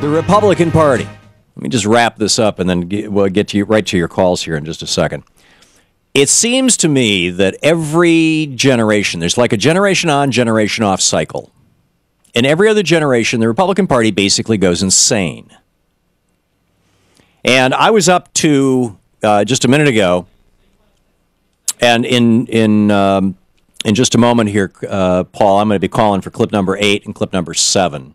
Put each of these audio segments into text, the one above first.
The Republican Party. Let me just wrap this up and then we'll get to right to your calls here in just a second. It seems to me that every generation, there's like a generation on, generation off cycle. In every other generation, the Republican Party basically goes insane. And I was up to just a minute ago, and in just a moment here, Paul, I'm going to be calling for clip number 8 and clip number 7.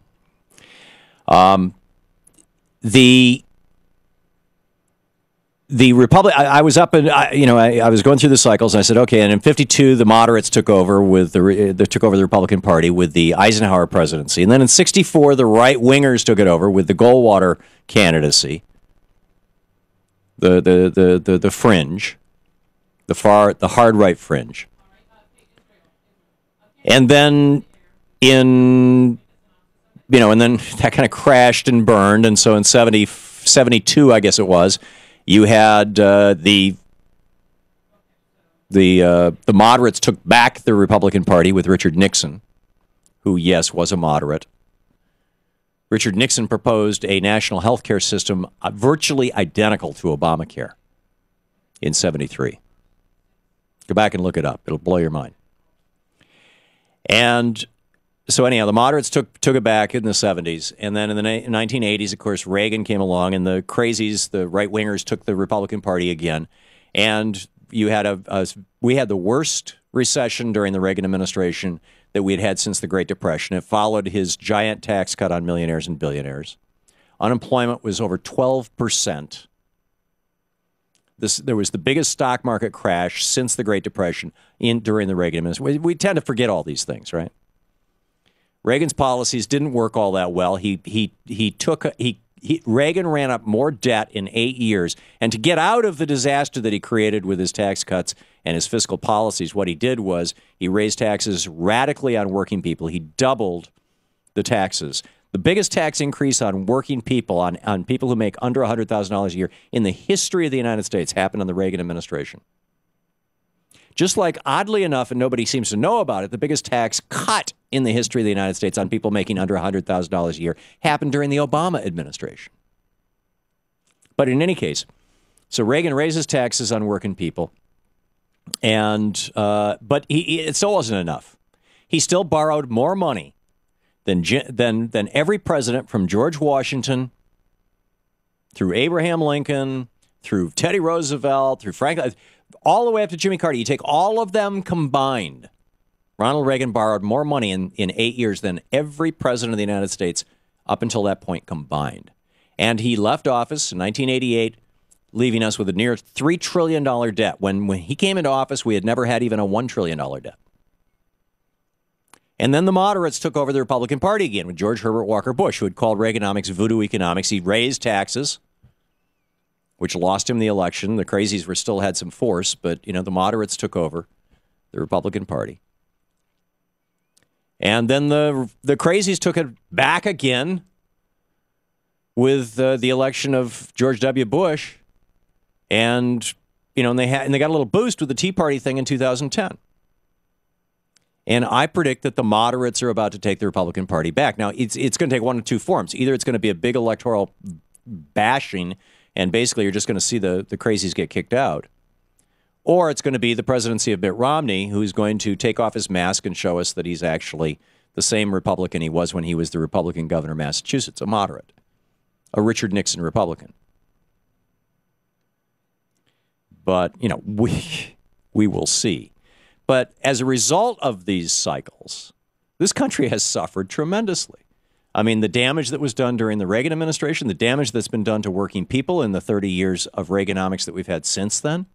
The Republic. I was up and I was going through the cycles, and I said, okay. And in '52, the moderates took over with the Republican Party with the Eisenhower presidency, and then in '64, the right wingers took it over with the Goldwater candidacy, the fringe, the hard right fringe, and then and then that kind of crashed and burned, and so in 72, I guess it was. You had the moderates took back the Republican Party with Richard Nixon, who, yes, was a moderate. Richard Nixon proposed a national health care system virtually identical to Obamacare in 73. Go back and look it up. It'll blow your mind. And so anyhow, the moderates took it back in the 70s, and then in the 1980s, of course, Reagan came along, and the crazies, the right-wingers, took the Republican Party again, and you had we had the worst recession during the Reagan administration that we had had since the Great Depression. It followed his giant tax cut on millionaires and billionaires. Unemployment was over 12%. There was the biggest stock market crash since the Great Depression during the Reagan administration. We tend to forget all these things, right? Reagan's policies didn't work all that well. Reagan ran up more debt in 8 years, and to get out of the disaster that he created with his tax cuts and his fiscal policies, what he did was he raised taxes radically on working people. He doubled the taxes. The biggest tax increase on working people, on people who make under $100,000 a year in the history of the United States, happened in the Reagan administration. Just like, oddly enough, and nobody seems to know about it, the biggest tax cut in the history of the United States on people making under $100,000 a year happened during the Obama administration. But in any case, so Reagan raises taxes on working people, and but it still wasn't enough. He still borrowed more money than every president from George Washington through Abraham Lincoln, through Teddy Roosevelt, through Franklin, all the way up to Jimmy Carter. You take all of them combined. Ronald Reagan borrowed more money in 8 years than every president of the United States up until that point combined. And he left office in 1988, leaving us with a near $3 trillion debt. When he came into office, we had never had even a $1 trillion debt. And then the moderates took over the Republican Party again with George Herbert Walker Bush, who had called Reaganomics voodoo economics. He raised taxes, which lost him the election. The crazies still had some force, but the moderates took over the Republican Party. And then the crazies took it back again with the election of George W. Bush, and and they got a little boost with the Tea Party thing in 2010. And I predict that the moderates are about to take the Republican Party back. Now, it's going to take one of two forms. Either it's going to be a big electoral bashing, and basically you're just going to see the crazies get kicked out. Or it's going to be the presidency of Mitt Romney, who's going to take off his mask and show us that he's actually the same Republican he was when he was the Republican governor of Massachusetts, a moderate, a Richard Nixon Republican. But, we will see. But as a result of these cycles, this country has suffered tremendously. I mean, the damage that was done during the Reagan administration, the damage that's been done to working people in the 30 years of Reaganomics that we've had since then.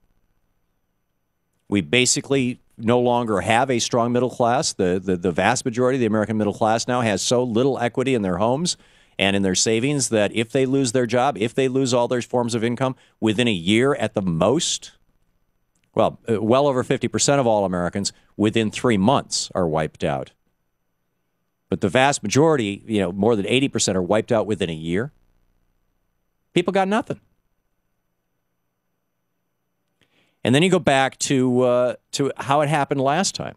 We basically no longer have a strong middle class. The vast majority of the American middle class now has so little equity in their homes and in their savings that if they lose their job, if they lose all their forms of income within a year at the most, well over 50% of all Americans within 3 months are wiped out. But the vast majority, more than 80% are wiped out within a year. People got nothing. And then you go back to how it happened last time.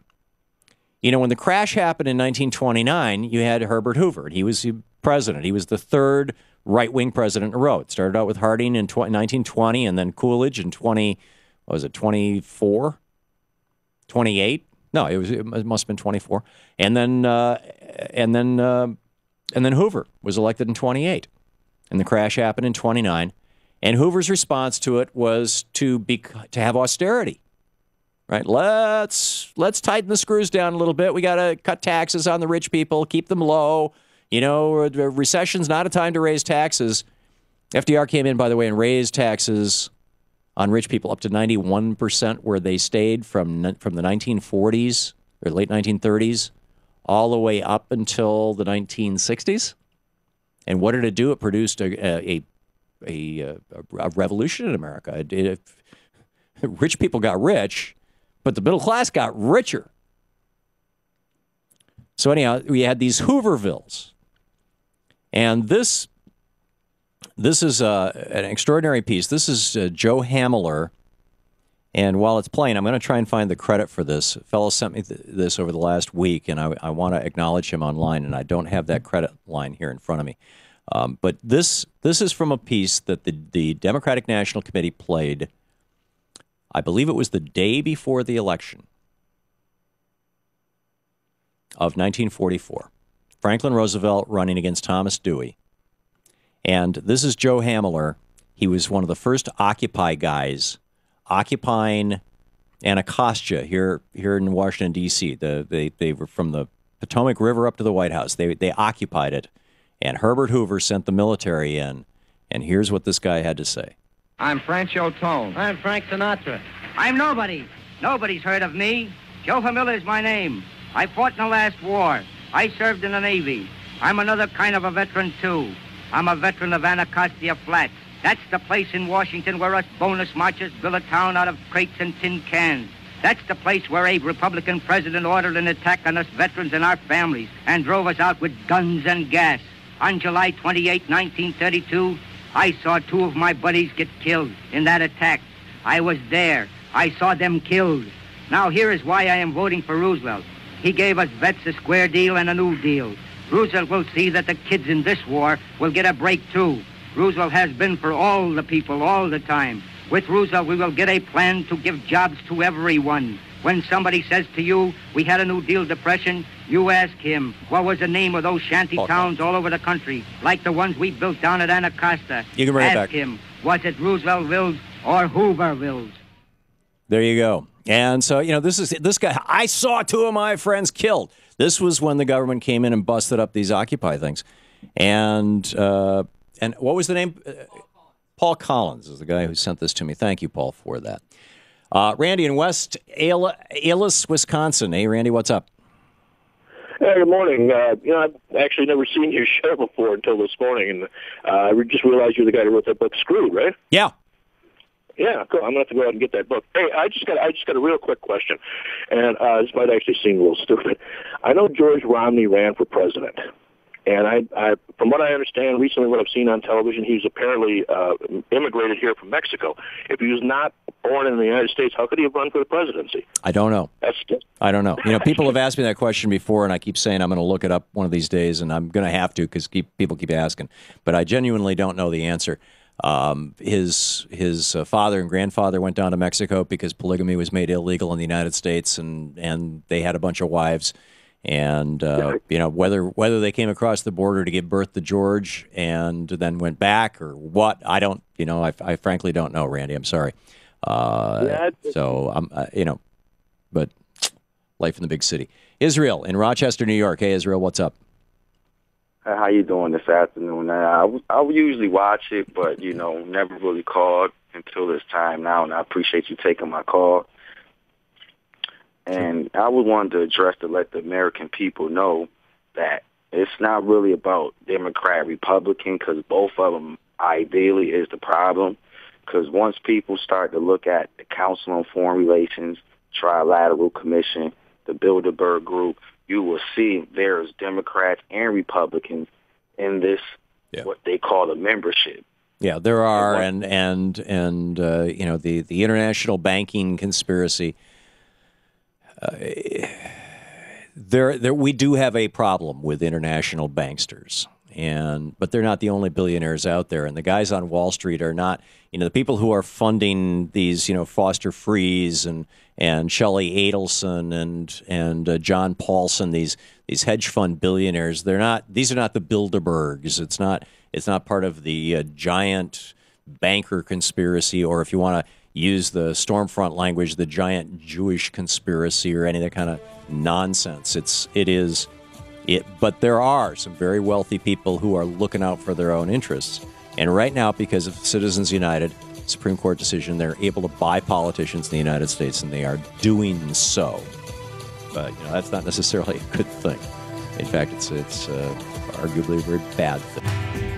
When the crash happened in 1929, you had Herbert Hoover. And he was president. He was the third right-wing president in a row. It started out with Harding in 1920, and then Coolidge in 24? 28? No, it must have been 24. And then Hoover was elected in 28. And the crash happened in 29. And Hoover's response to it was to have austerity. Right? Let's tighten the screws down a little bit. We got to cut taxes on the rich people, keep them low. You know, recession's not a time to raise taxes. FDR came in, by the way, and raised taxes on rich people up to 91%, where they stayed from the 1940s or late 1930s all the way up until the 1960s. And what did it do? It produced a revolution in America. Rich people got rich, but the middle class got richer. So anyhow, we had these Hoovervilles. And this is an extraordinary piece. This is Joe Hamler. And while it's playing, I'm going to try and find the credit for this. A fellow sent me this over the last week, and I want to acknowledge him online, and I don't have that credit line here in front of me. But this is from a piece that the Democratic National Committee played, I believe it was the day before the election of 1944. Franklin Roosevelt running against Thomas Dewey. And this is Joe Hamler. He was one of the first Occupy guys occupying Anacostia here in Washington, D.C. They were from the Potomac River up to the White House. They occupied it. And Herbert Hoover sent the military in. And here's what this guy had to say. I'm Francho Tone. I'm Frank Sinatra. I'm nobody. Nobody's heard of me. Joe Hamler is my name. I fought in the last war. I served in the Navy. I'm another kind of a veteran, too. I'm a veteran of Anacostia Flats. That's the place in Washington where us bonus marchers built a town out of crates and tin cans. That's the place where a Republican president ordered an attack on us veterans and our families and drove us out with guns and gas. On July 28, 1932, I saw two of my buddies get killed in that attack. I was there. I saw them killed. Now here is why I am voting for Roosevelt. He gave us vets a square deal and a new deal. Roosevelt will see that the kids in this war will get a break, too. Roosevelt has been for all the people all the time. With Roosevelt, we will get a plan to give jobs to everyone. When somebody says to you, we had a New Deal depression, you ask him, what was the name of those shanty towns all over the country, like the ones we built down at Anacostia? You can bring it back. Ask him, was it Rooseveltville's or Hooverville's? There you go. And so, you know, this guy, I saw two of my friends killed. This was when the government came in and busted up these Occupy things. And what was the name? Paul Collins is the guy who sent this to me. Thank you, Paul, for that. Randy in West Allis, Wisconsin. Hey, Randy, what's up? Hey, good morning. I've actually never seen your show before until this morning, and I just realized you're the guy who wrote that book, Screwed, right? Yeah. Yeah, cool. I'm gonna have to go out and get that book. Hey, I just got a real quick question, and this might actually seem a little stupid. I know George Romney ran for president, and I from what I understand, recently what I've seen on television, he was apparently immigrated here from Mexico. If he was not born in the United States, how could he have run for the presidency? I don't know. I don't know. You know, people have asked me that question before, and I keep saying I'm going to look it up one of these days, and I'm going to have to because people keep asking. But I genuinely don't know the answer. His father and grandfather went down to Mexico because polygamy was made illegal in the United States, and they had a bunch of wives. And you know, whether they came across the border to give birth to George and then went back or what, I don't. You know, I frankly don't know, Randy. I'm sorry. So I'm you know, but life in the big city. Israel in Rochester, New York. Hey, Israel, what's up? How you doing this afternoon? I would usually watch it, but, you know, never really called until this time now, and I appreciate you taking my call. And I would want to address to let the American people know that it's not really about Democrat, Republican, because both of them ideally is the problem. Because once people start to look at the Council on Foreign Relations, Trilateral Commission, the Bilderberg Group, you will see there's Democrats and Republicans in this, what they call a membership. Yeah, there are, and you know, the international banking conspiracy. There we do have a problem with international banksters, But they're not the only billionaires out there. And the guys on Wall Street are not, the people who are funding these, Foster Friess and Shelley Adelson and John Paulson, these hedge fund billionaires. These are not the Bilderbergs. It's not part of the giant banker conspiracy, or if you want to use the Stormfront language, the giant Jewish conspiracy, or any of that kind of nonsense. But there are some very wealthy people who are looking out for their own interests. And right now, because of Citizens United Supreme Court decision, they're able to buy politicians in the United States, and they are doing so. But that's not necessarily a good thing. In fact, it's arguably a very bad thing.